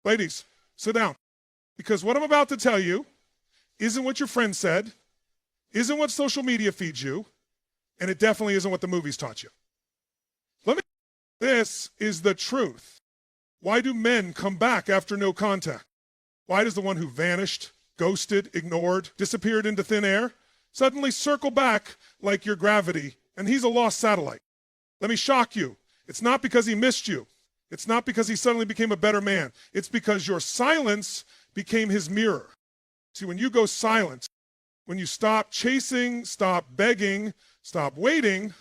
Ladies, sit down. Because what I'm about to tell you isn't what your friend said, isn't what social media feeds you, and it definitely isn't what the movies taught you. This is the truth. Why do men come back after no contact? Why does the one who vanished, ghosted, ignored, disappeared into thin air suddenly circle back like your gravity and he's a lost satellite? Let me shock you. It's not because he missed you. It's not because he suddenly became a better man. It's because your silence became his mirror. See, when you go silent, when you stop chasing, stop begging, stop waiting,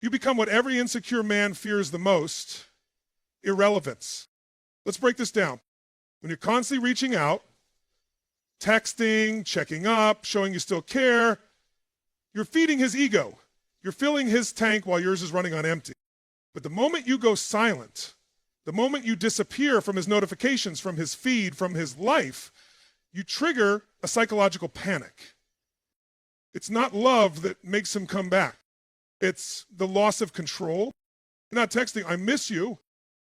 you become what every insecure man fears the most: irrelevance. Let's break this down. When you're constantly reaching out, texting, checking up, showing you still care, you're feeding his ego. You're filling his tank while yours is running on empty. But the moment you go silent, the moment you disappear from his notifications, from his feed, from his life, you trigger a psychological panic. It's not love that makes him come back. It's the loss of control. You're not texting, "I miss you."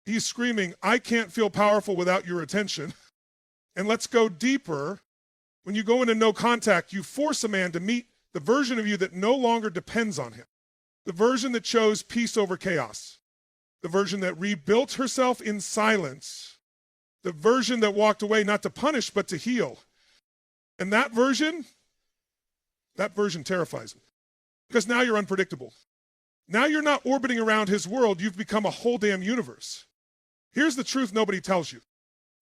He's screaming, "I can't feel powerful without your attention." And let's go deeper. When you go into no contact, you force a man to meet the version of you that no longer depends on him. The version that chose peace over chaos. The version that rebuilt herself in silence. The version that walked away not to punish, but to heal. And that version terrifies me. Because now you're unpredictable. Now you're not orbiting around his world, you've become a whole damn universe. Here's the truth nobody tells you.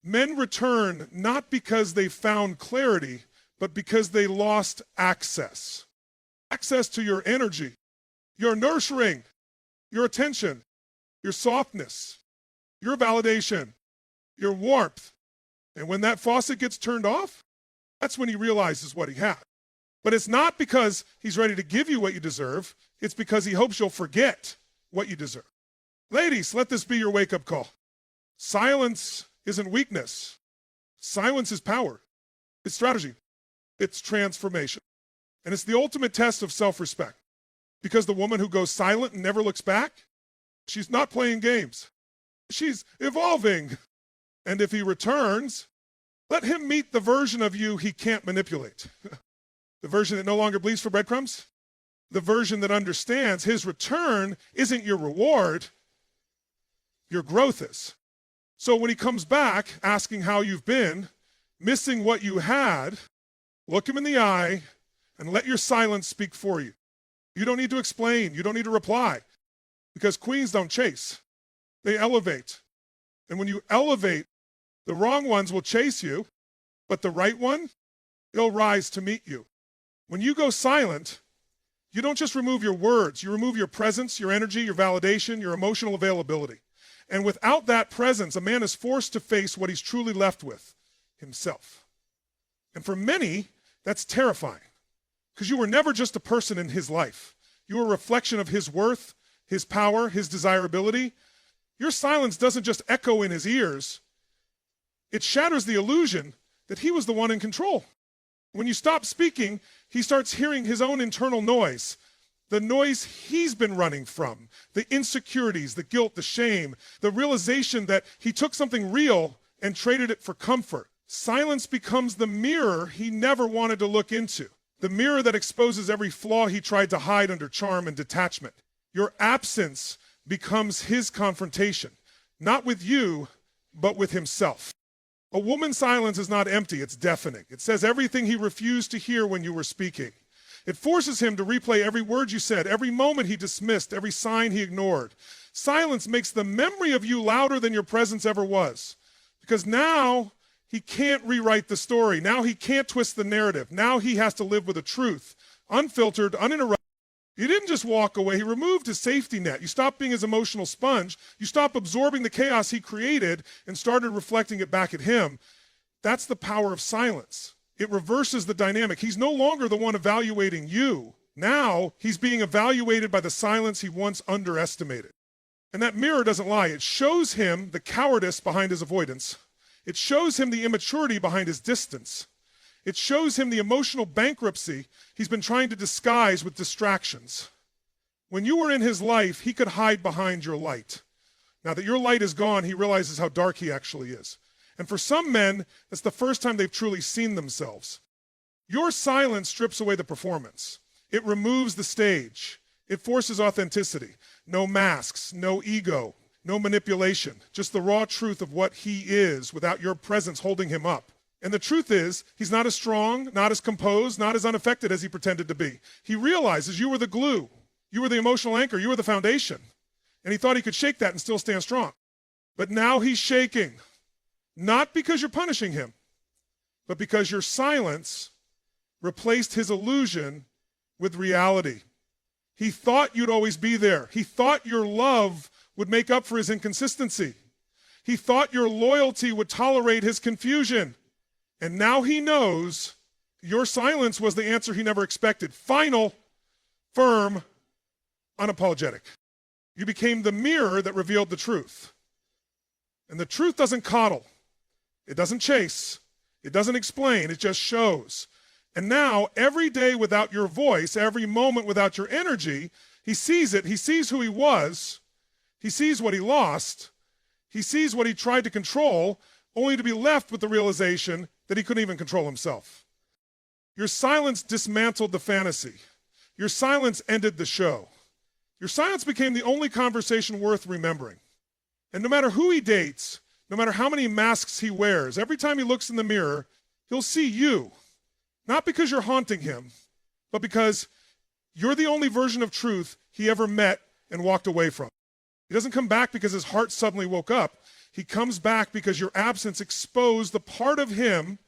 Men return not because they found clarity, but because they lost access. Access to your energy, your nurturing, your attention, your softness, your validation, your warmth. And when that faucet gets turned off, that's when he realizes what he had. But it's not because he's ready to give you what you deserve. It's because he hopes you'll forget what you deserve. Ladies, let this be your wake-up call. Silence isn't weakness. Silence is power. It's strategy. It's transformation. And it's the ultimate test of self-respect. Because the woman who goes silent and never looks back, she's not playing games. She's evolving. And if he returns, let him meet the version of you he can't manipulate. The version that no longer bleeds for breadcrumbs. The version that understands his return isn't your reward, your growth is. So when he comes back asking how you've been, missing what you had, look him in the eye and let your silence speak for you. You don't need to explain. You don't need to reply. Because queens don't chase. They elevate. And when you elevate, the wrong ones will chase you, but the right one, they'll rise to meet you. When you go silent, you don't just remove your words. You remove your presence, your energy, your validation, your emotional availability. And without that presence, a man is forced to face what he's truly left with, himself. And for many, that's terrifying. Because you were never just a person in his life. You were a reflection of his worth, his power, his desirability. Your silence doesn't just echo in his ears. It shatters the illusion that he was the one in control. When you stop speaking, he starts hearing his own internal noise. The noise he's been running from, the insecurities, the guilt, the shame, the realization that he took something real and traded it for comfort. Silence becomes the mirror he never wanted to look into, the mirror that exposes every flaw he tried to hide under charm and detachment. Your absence becomes his confrontation, not with you, but with himself. A woman's silence is not empty, it's deafening. It says everything he refused to hear when you were speaking. It forces him to replay every word you said, every moment he dismissed, every sign he ignored. Silence makes the memory of you louder than your presence ever was. Because now he can't rewrite the story. Now he can't twist the narrative. Now he has to live with the truth, unfiltered, uninterrupted. You didn't just walk away. He removed his safety net. You stopped being his emotional sponge. You stopped absorbing the chaos he created and started reflecting it back at him. That's the power of silence. It reverses the dynamic. He's no longer the one evaluating you. Now he's being evaluated by the silence he once underestimated. And that mirror doesn't lie. It shows him the cowardice behind his avoidance. It shows him the immaturity behind his distance. It shows him the emotional bankruptcy he's been trying to disguise with distractions. When you were in his life, he could hide behind your light. Now that your light is gone, he realizes how dark he actually is. And for some men, that's the first time they've truly seen themselves. Your silence strips away the performance. It removes the stage. It forces authenticity. No masks, no ego, no manipulation. Just the raw truth of what he is without your presence holding him up. And the truth is, he's not as strong, not as composed, not as unaffected as he pretended to be. He realizes you were the glue. You were the emotional anchor. You were the foundation. And he thought he could shake that and still stand strong. But now he's shaking. Not because you're punishing him, but because your silence replaced his illusion with reality. He thought you'd always be there. He thought your love would make up for his inconsistency. He thought your loyalty would tolerate his confusion. And now he knows your silence was the answer he never expected. Final, firm, unapologetic. You became the mirror that revealed the truth. And the truth doesn't coddle. It doesn't chase. It doesn't explain. It just shows. And now, every day without your voice, every moment without your energy, he sees it. He sees who he was. He sees what he lost. He sees what he tried to control, only to be left with the realization that he couldn't even control himself. Your silence dismantled the fantasy. Your silence ended the show. Your silence became the only conversation worth remembering. And no matter who he dates, no matter how many masks he wears, every time he looks in the mirror, he'll see you. Not because you're haunting him, but because you're the only version of truth he ever met and walked away from. He doesn't come back because his heart suddenly woke up. He comes back because your absence exposed the part of him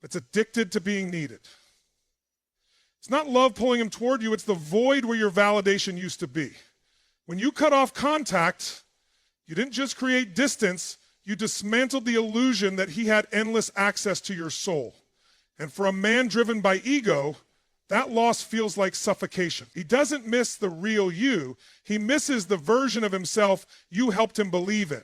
that's addicted to being needed. It's not love pulling him toward you, it's the void where your validation used to be. When you cut off contact, you didn't just create distance, you dismantled the illusion that he had endless access to your soul. And for a man driven by ego, that loss feels like suffocation. He doesn't miss the real you. He misses the version of himself you helped him believe in.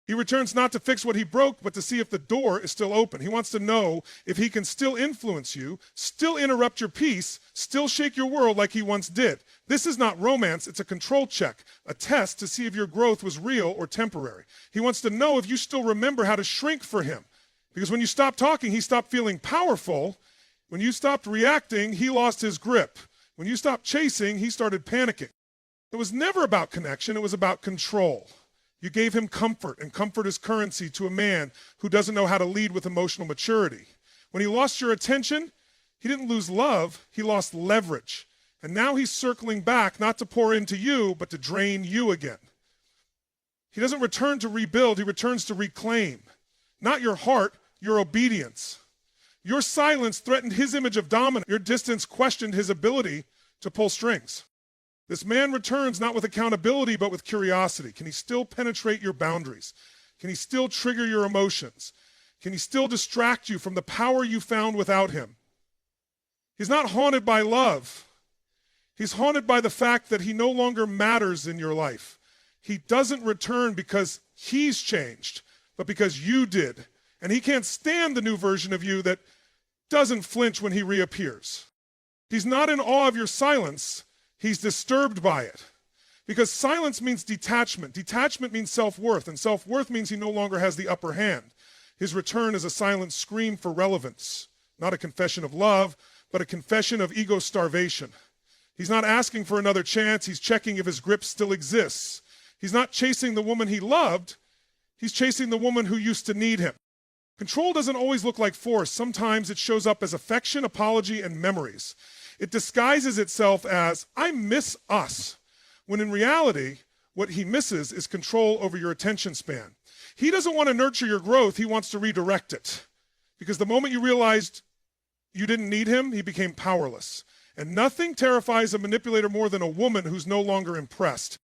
He returns not to fix what he broke, but to see if the door is still open. He wants to know if he can still influence you, still interrupt your peace, still shake your world like he once did. This is not romance, it's a control check, a test to see if your growth was real or temporary. He wants to know if you still remember how to shrink for him. Because when you stopped talking, he stopped feeling powerful. When you stopped reacting, he lost his grip. When you stopped chasing, he started panicking. It was never about connection, it was about control. You gave him comfort, and comfort is currency to a man who doesn't know how to lead with emotional maturity. When he lost your attention, he didn't lose love, he lost leverage. And now he's circling back, not to pour into you, but to drain you again. He doesn't return to rebuild, he returns to reclaim. Not your heart, your obedience. Your silence threatened his image of dominance. Your distance questioned his ability to pull strings. This man returns not with accountability, but with curiosity. Can he still penetrate your boundaries? Can he still trigger your emotions? Can he still distract you from the power you found without him? He's not haunted by love. He's haunted by the fact that he no longer matters in your life. He doesn't return because he's changed, but because you did. And he can't stand the new version of you that doesn't flinch when he reappears. He's not in awe of your silence. He's disturbed by it. Because silence means detachment. Detachment means self-worth, and self-worth means he no longer has the upper hand. His return is a silent scream for relevance, not a confession of love, but a confession of ego starvation. He's not asking for another chance. He's checking if his grip still exists. He's not chasing the woman he loved. He's chasing the woman who used to need him. Control doesn't always look like force. Sometimes it shows up as affection, apology, and memories. It disguises itself as, I miss us, when in reality, what he misses is control over your attention span. He doesn't want to nurture your growth, he wants to redirect it. Because the moment you realized you didn't need him, he became powerless. And nothing terrifies a manipulator more than a woman who's no longer impressed.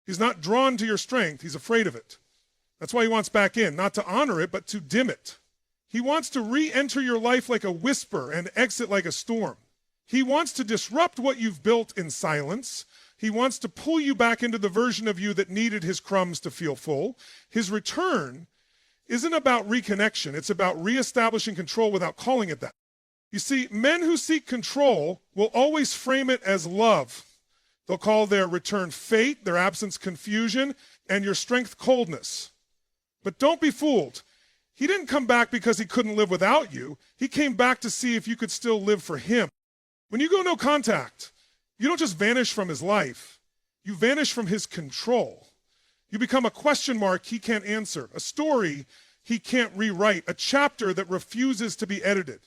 He's not drawn to your strength, he's afraid of it. That's why he wants back in, not to honor it, but to dim it. He wants to re-enter your life like a whisper and exit like a storm. He wants to disrupt what you've built in silence. He wants to pull you back into the version of you that needed his crumbs to feel full. His return isn't about reconnection. It's about reestablishing control without calling it that. You see, men who seek control will always frame it as love. They'll call their return fate, their absence confusion, and your strength coldness. But don't be fooled. He didn't come back because he couldn't live without you. He came back to see if you could still live for him. When you go no contact, you don't just vanish from his life. You vanish from his control. You become a question mark he can't answer, a story he can't rewrite, a chapter that refuses to be edited.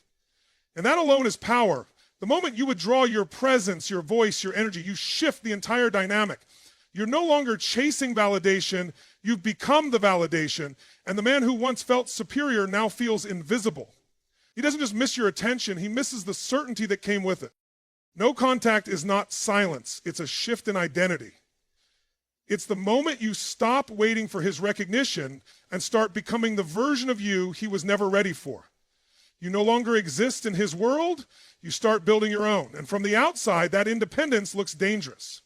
And that alone is power. The moment you withdraw your presence, your voice, your energy, you shift the entire dynamic. You're no longer chasing validation, you've become the validation, and the man who once felt superior now feels invisible. He doesn't just miss your attention, he misses the certainty that came with it. No contact is not silence, it's a shift in identity. It's the moment you stop waiting for his recognition and start becoming the version of you he was never ready for. You no longer exist in his world, you start building your own. And from the outside, that independence looks dangerous.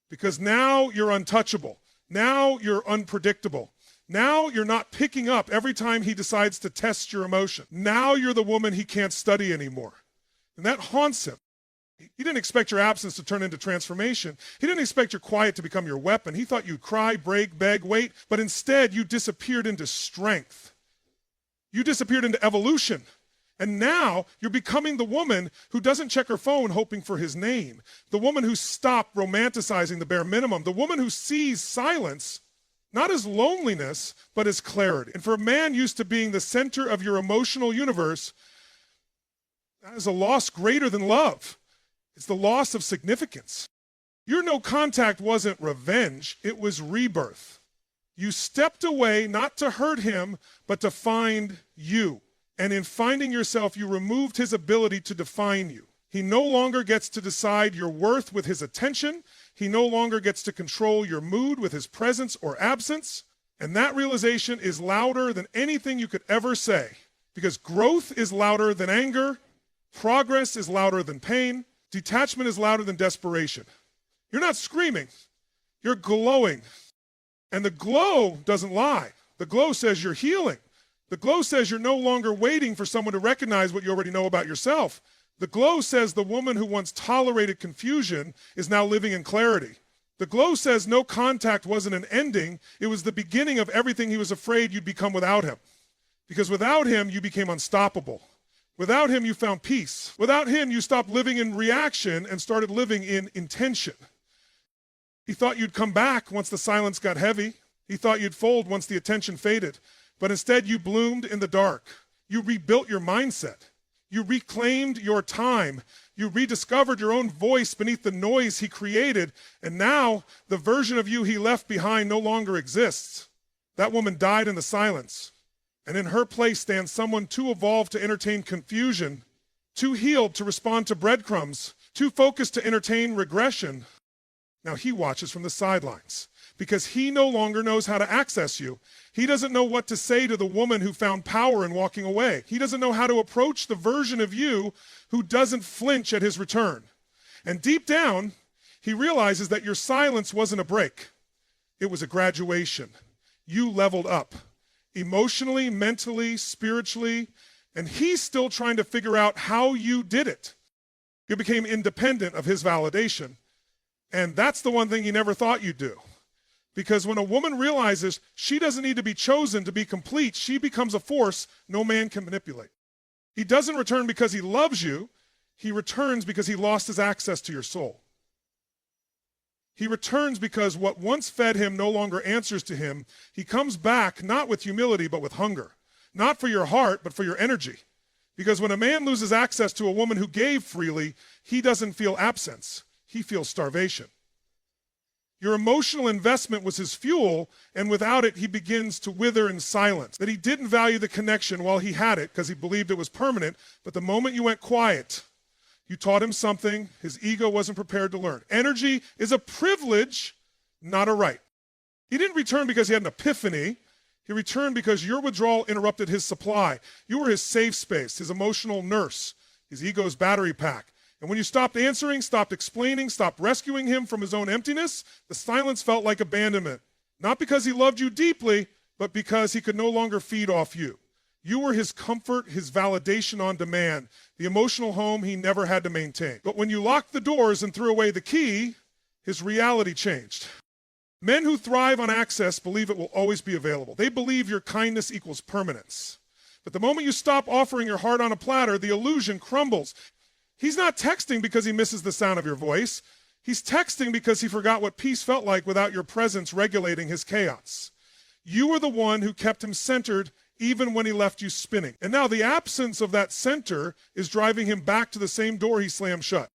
Because now you're untouchable. Now you're unpredictable. Now you're not picking up every time he decides to test your emotion. Now you're the woman he can't study anymore. And that haunts him. He didn't expect your absence to turn into transformation. He didn't expect your quiet to become your weapon. He thought you'd cry, break, beg, wait, but instead you disappeared into strength. You disappeared into evolution. And now you're becoming the woman who doesn't check her phone hoping for his name. The woman who stopped romanticizing the bare minimum. The woman who sees silence not as loneliness, but as clarity. And for a man used to being the center of your emotional universe, that is a loss greater than love. It's the loss of significance. Your no contact wasn't revenge, it was rebirth. You stepped away not to hurt him, but to find you. And in finding yourself, you removed his ability to define you. He no longer gets to decide your worth with his attention. He no longer gets to control your mood with his presence or absence. And that realization is louder than anything you could ever say. Because growth is louder than anger. Progress is louder than pain. Detachment is louder than desperation. You're not screaming. You're glowing. And the glow doesn't lie. The glow says you're healing. The glow says you're no longer waiting for someone to recognize what you already know about yourself. The glow says the woman who once tolerated confusion is now living in clarity. The glow says no contact wasn't an ending, it was the beginning of everything he was afraid you'd become without him. Because without him, you became unstoppable. Without him, you found peace. Without him, you stopped living in reaction and started living in intention. He thought you'd come back once the silence got heavy. He thought you'd fold once the attention faded. But instead, you bloomed in the dark. You rebuilt your mindset. You reclaimed your time. You rediscovered your own voice beneath the noise he created. And now, the version of you he left behind no longer exists. That woman died in the silence. And in her place stands someone too evolved to entertain confusion, too healed to respond to breadcrumbs, too focused to entertain regression. Now he watches from the sidelines because he no longer knows how to access you. He doesn't know what to say to the woman who found power in walking away. He doesn't know how to approach the version of you who doesn't flinch at his return. And deep down, he realizes that your silence wasn't a break. It was a graduation. You leveled up. Emotionally, mentally, spiritually, and he's still trying to figure out how you did it. You became independent of his validation, and that's the one thing he never thought you'd do. Because when a woman realizes she doesn't need to be chosen to be complete, she becomes a force no man can manipulate. He doesn't return because he loves you, he returns because he lost his access to your soul. He returns because what once fed him no longer answers to him. He comes back not with humility, but with hunger. Not for your heart, but for your energy. Because when a man loses access to a woman who gave freely, he doesn't feel absence. He feels starvation. Your emotional investment was his fuel, and without it, he begins to wither in silence. That he didn't value the connection while he had it because he believed it was permanent, but the moment you went quiet, you taught him something his ego wasn't prepared to learn. Energy is a privilege, not a right. He didn't return because he had an epiphany. He returned because your withdrawal interrupted his supply. You were his safe space, his emotional nurse, his ego's battery pack. And when you stopped answering, stopped explaining, stopped rescuing him from his own emptiness, the silence felt like abandonment. Not because he loved you deeply, but because he could no longer feed off you. You were his comfort, his validation on demand, the emotional home he never had to maintain. But when you locked the doors and threw away the key, his reality changed. Men who thrive on access believe it will always be available. They believe your kindness equals permanence. But the moment you stop offering your heart on a platter, the illusion crumbles. He's not texting because he misses the sound of your voice. He's texting because he forgot what peace felt like without your presence regulating his chaos. You were the one who kept him centered even when he left you spinning. And now the absence of that center is driving him back to the same door he slammed shut.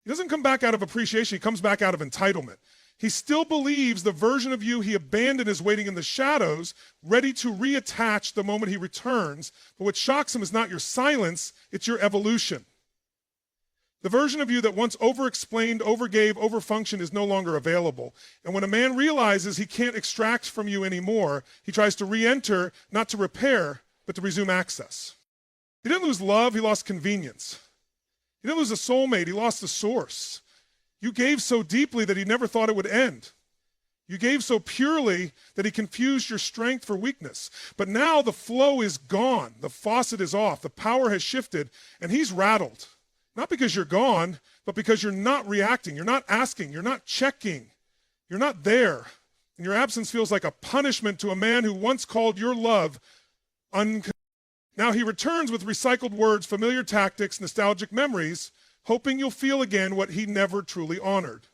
He doesn't come back out of appreciation, he comes back out of entitlement. He still believes the version of you he abandoned is waiting in the shadows, ready to reattach the moment he returns. But what shocks him is not your silence, it's your evolution. The version of you that once over-explained, overgave, overfunctioned is no longer available. And when a man realizes he can't extract from you anymore, he tries to re-enter, not to repair, but to resume access. He didn't lose love, he lost convenience. He didn't lose a soulmate, he lost the source. You gave so deeply that he never thought it would end. You gave so purely that he confused your strength for weakness. But now the flow is gone. The faucet is off. The power has shifted, and he's rattled. Not because you're gone, but because you're not reacting. You're not asking. You're not checking. You're not there. And your absence feels like a punishment to a man who once called your love unconditional. Now he returns with recycled words, familiar tactics, nostalgic memories, hoping you'll feel again what he never truly honored.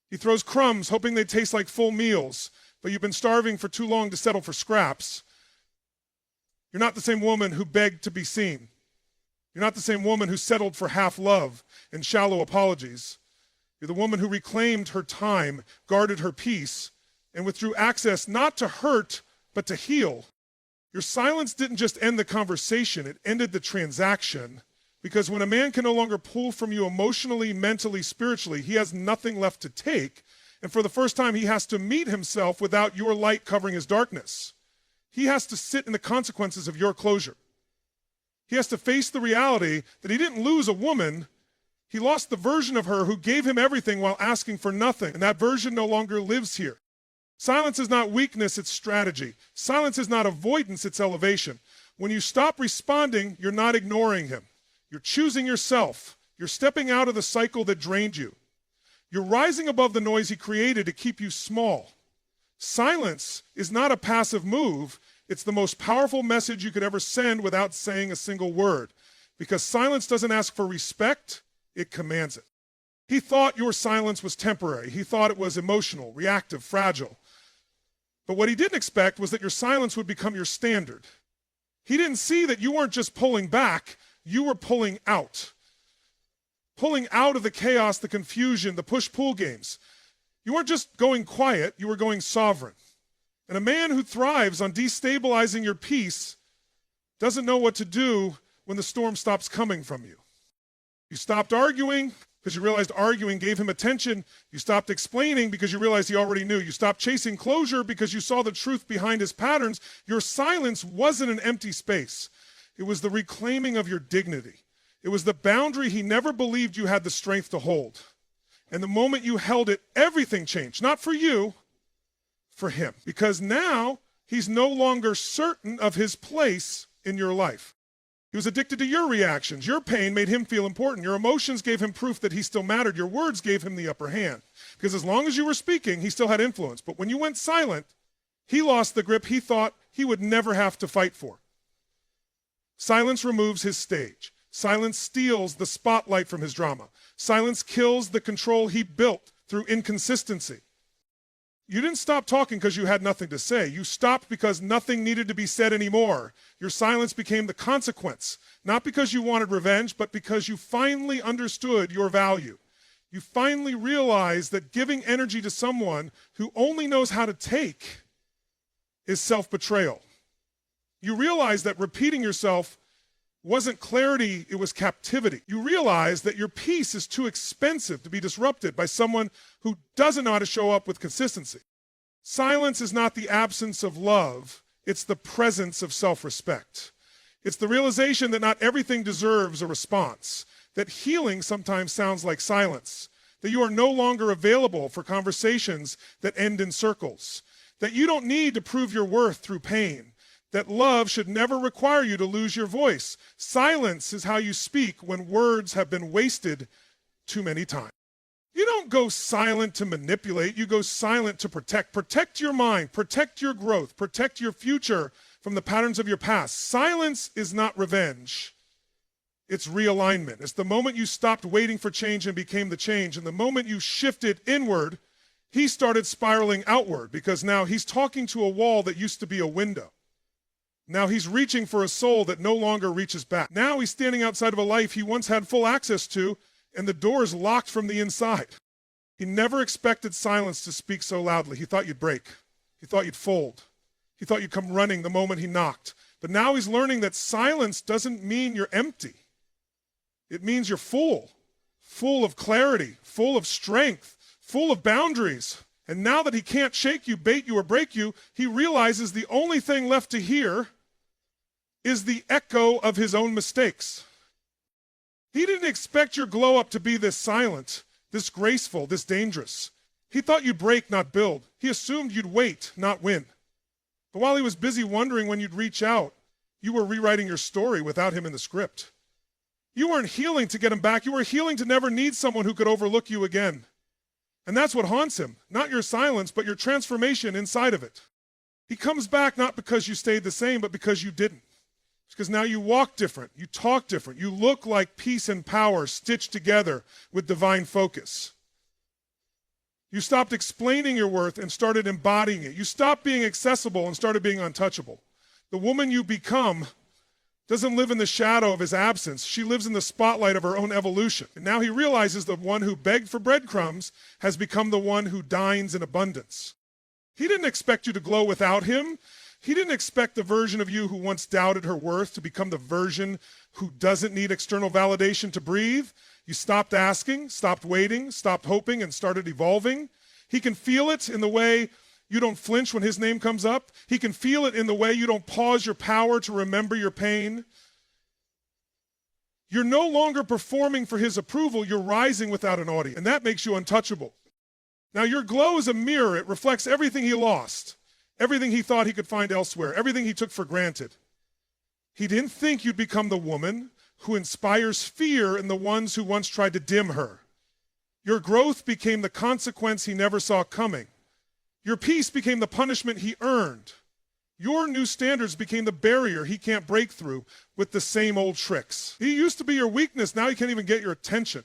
He throws crumbs, hoping they taste like full meals, but you've been starving for too long to settle for scraps. You're not the same woman who begged to be seen. You're not the same woman who settled for half love and shallow apologies. You're the woman who reclaimed her time, guarded her peace, and withdrew access not to hurt, but to heal. Your silence didn't just end the conversation, it ended the transaction. Because when a man can no longer pull from you emotionally, mentally, spiritually, he has nothing left to take. And for the first time, he has to meet himself without your light covering his darkness. He has to sit in the consequences of your closure. He has to face the reality that he didn't lose a woman. He lost the version of her who gave him everything while asking for nothing. And that version no longer lives here. Silence is not weakness, it's strategy. Silence is not avoidance, it's elevation. When you stop responding, you're not ignoring him. You're choosing yourself. You're stepping out of the cycle that drained you. You're rising above the noise he created to keep you small. Silence is not a passive move. It's the most powerful message you could ever send without saying a single word. Because silence doesn't ask for respect, it commands it. He thought your silence was temporary. He thought it was emotional, reactive, fragile. But what he didn't expect was that your silence would become your standard. He didn't see that you weren't just pulling back, you were pulling out. Pulling out of the chaos, the confusion, the push-pull games. You weren't just going quiet, you were going sovereign. And a man who thrives on destabilizing your peace doesn't know what to do when the storm stops coming from you. You stopped arguing because you realized arguing gave him attention. You stopped explaining because you realized he already knew. You stopped chasing closure because you saw the truth behind his patterns. Your silence wasn't an empty space. It was the reclaiming of your dignity. It was the boundary he never believed you had the strength to hold. And the moment you held it, everything changed. Not for you, for him. Because now he's no longer certain of his place in your life. He was addicted to your reactions. Your pain made him feel important. Your emotions gave him proof that he still mattered. Your words gave him the upper hand. Because as long as you were speaking, he still had influence. But when you went silent, he lost the grip he thought he would never have to fight for. Silence removes his stage. Silence steals the spotlight from his drama. Silence kills the control he built through inconsistency. You didn't stop talking because you had nothing to say. You stopped because nothing needed to be said anymore. Your silence became the consequence, not because you wanted revenge, but because you finally understood your value. You finally realized that giving energy to someone who only knows how to take is self-betrayal. You realize that repeating yourself wasn't clarity, it was captivity. You realize that your peace is too expensive to be disrupted by someone who doesn't know how to show up with consistency. Silence is not the absence of love, it's the presence of self-respect. It's the realization that not everything deserves a response, that healing sometimes sounds like silence, that you are no longer available for conversations that end in circles, that you don't need to prove your worth through pain, that love should never require you to lose your voice. Silence is how you speak when words have been wasted too many times. You don't go silent to manipulate. You go silent to protect. Protect your mind. Protect your growth. Protect your future from the patterns of your past. Silence is not revenge. It's realignment. It's the moment you stopped waiting for change and became the change. And the moment you shifted inward, he started spiraling outward, because now he's talking to a wall that used to be a window. Now he's reaching for a soul that no longer reaches back. Now he's standing outside of a life he once had full access to, and the door is locked from the inside. He never expected silence to speak so loudly. He thought you'd break. He thought you'd fold. He thought you'd come running the moment he knocked. But now he's learning that silence doesn't mean you're empty. It means you're full of clarity, full of strength, full of boundaries. And now that he can't shake you, bait you, or break you, he realizes the only thing left to hear is the echo of his own mistakes. He didn't expect your glow up to be this silent, this graceful, this dangerous. He thought you'd break, not build. He assumed you'd wait, not win. But while he was busy wondering when you'd reach out, you were rewriting your story without him in the script. You weren't healing to get him back. You were healing to never need someone who could overlook you again. And that's what haunts him. Not your silence, but your transformation inside of it. He comes back not because you stayed the same, but because you didn't. It's because now you walk different. You talk different. You look like peace and power stitched together with divine focus. You stopped explaining your worth and started embodying it. You stopped being accessible and started being untouchable. The woman you become doesn't live in the shadow of his absence. She lives in the spotlight of her own evolution. And now he realizes the one who begged for breadcrumbs has become the one who dines in abundance. He didn't expect you to glow without him. He didn't expect the version of you who once doubted her worth to become the version who doesn't need external validation to breathe. You stopped asking, stopped waiting, stopped hoping, and started evolving. He can feel it in the way you don't flinch when his name comes up. He can feel it in the way you don't pause your power to remember your pain. You're no longer performing for his approval. You're rising without an audience, and that makes you untouchable. Now, your glow is a mirror. It reflects everything he lost, everything he thought he could find elsewhere, everything he took for granted. He didn't think you'd become the woman who inspires fear in the ones who once tried to dim her. Your growth became the consequence he never saw coming. Your peace became the punishment he earned. Your new standards became the barrier he can't break through with the same old tricks. He used to be your weakness. Now he can't even get your attention.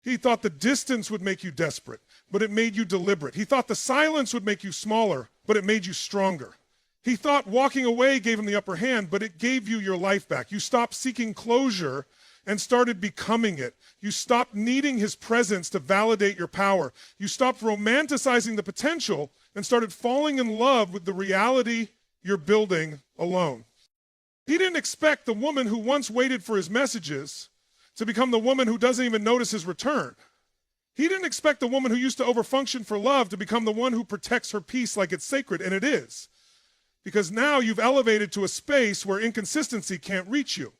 He thought the distance would make you desperate, but it made you deliberate. He thought the silence would make you smaller, but it made you stronger. He thought walking away gave him the upper hand, but it gave you your life back. You stopped seeking closure and started becoming it. You stopped needing his presence to validate your power. You stopped romanticizing the potential and started falling in love with the reality you're building alone. He didn't expect the woman who once waited for his messages to become the woman who doesn't even notice his return. He didn't expect the woman who used to overfunction for love to become the one who protects her peace like it's sacred, and it is. Because now you've elevated to a space where inconsistency can't reach you,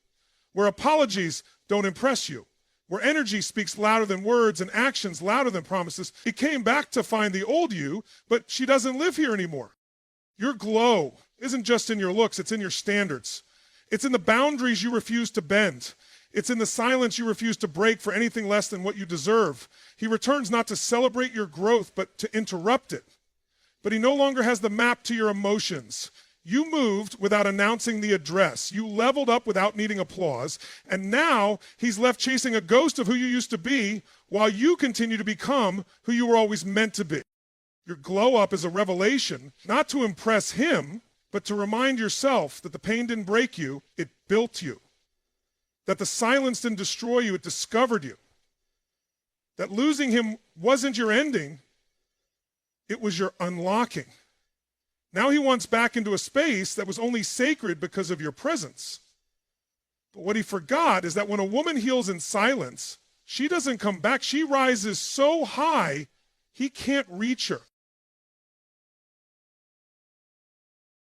where apologies don't impress you, where energy speaks louder than words and actions louder than promises. He came back to find the old you, but she doesn't live here anymore. Your glow isn't just in your looks, it's in your standards. It's in the boundaries you refuse to bend. It's in the silence you refuse to break for anything less than what you deserve. He returns not to celebrate your growth, but to interrupt it. But he no longer has the map to your emotions. You moved without announcing the address. You leveled up without needing applause. And now he's left chasing a ghost of who you used to be while you continue to become who you were always meant to be. Your glow up is a revelation, not to impress him, but to remind yourself that the pain didn't break you, it built you. That the silence didn't destroy you, it discovered you. That losing him wasn't your ending, it was your unlocking. Now he wants back into a space that was only sacred because of your presence. But what he forgot is that when a woman heals in silence, she doesn't come back. She rises so high, he can't reach her.